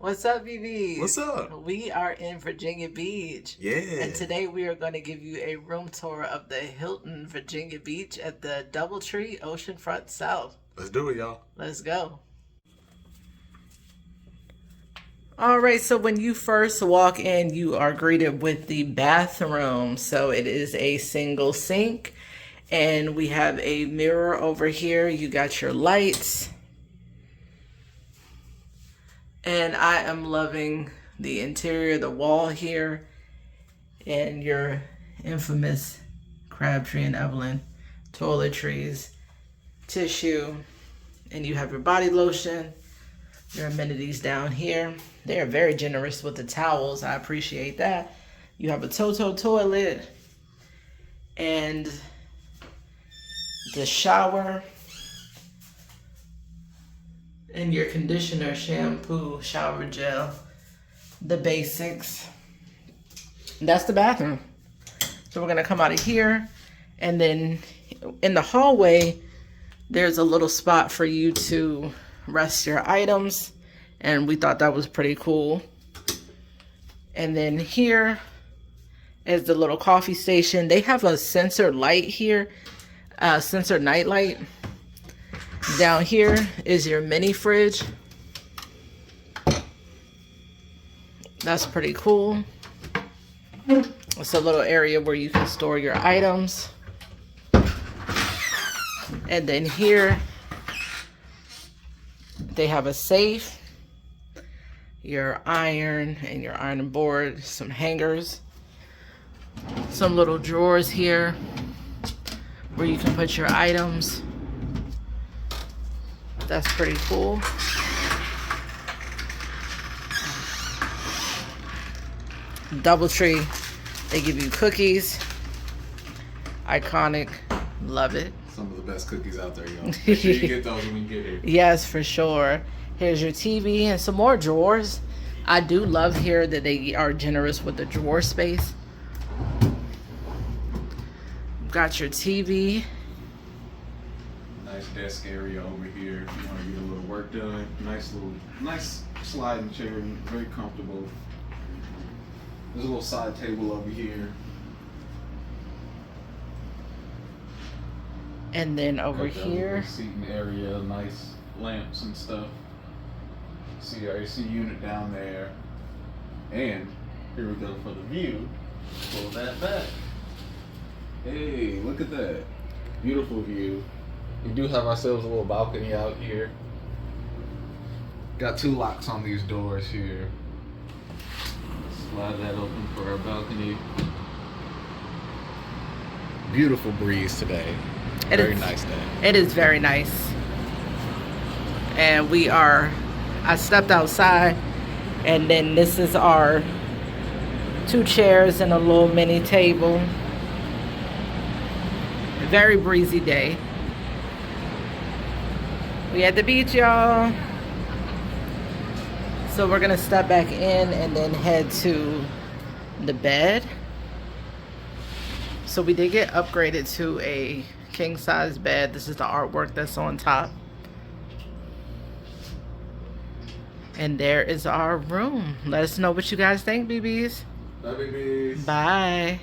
What's up, BBs? What's up? We are in Virginia Beach. Yeah. And today we are going to give you a room tour of the Hilton Virginia Beach at the DoubleTree Oceanfront South. Let's do it, y'all. Let's go. All right, so when you first walk in, you are greeted with the bathroom. So it is a single sink, and we have a mirror over here. You got your lights. And I am loving the interior, the wall here, and your infamous Crabtree and Evelyn toiletries, tissue, and you have your body lotion, your amenities down here. They are very generous with the towels. I appreciate that. You have a Toto toilet and the shower. And your conditioner, shampoo, shower gel, the basics. That's the bathroom. So we're gonna come out of here, and then in the hallway, there's a little spot for you to rest your items, and we thought that was pretty cool. And then here is the little coffee station. They have a sensor light here, sensor night light. Down here is your mini fridge. That's pretty cool. It's a little area where you can store your items. And then here, they have a safe, your iron and your ironing board, some hangers, some little drawers here where you can put your items. That's pretty cool. DoubleTree, they give you cookies. Iconic, love it. Some of the best cookies out there, y'all. Make sure you get those when you get here. Yes, for sure. Here's your TV and some more drawers. I do love here that they are generous with the drawer space. Got your TV. Nice desk area over here if you want to get a little work done. Nice sliding chair, very comfortable. There's a little side table over here. And then over Got that here, little seating area, nice lamps and stuff. See your AC unit down there. And here we go for the view. Pull that back. Hey, look at that. Beautiful view. We do have ourselves a little balcony out here. Got 2 locks on these doors here. Slide that open for our balcony. Beautiful breeze today. Very nice day. It is very nice. And I stepped outside, and then this is our 2 chairs and a little mini table. Very breezy day. We at the beach, y'all. So we're gonna step back in and then head to the bed. So we did get upgraded to a king size bed. This is the artwork that's on top. And there is our room. Let us know what you guys think, BBs. Bye, babies. Bye.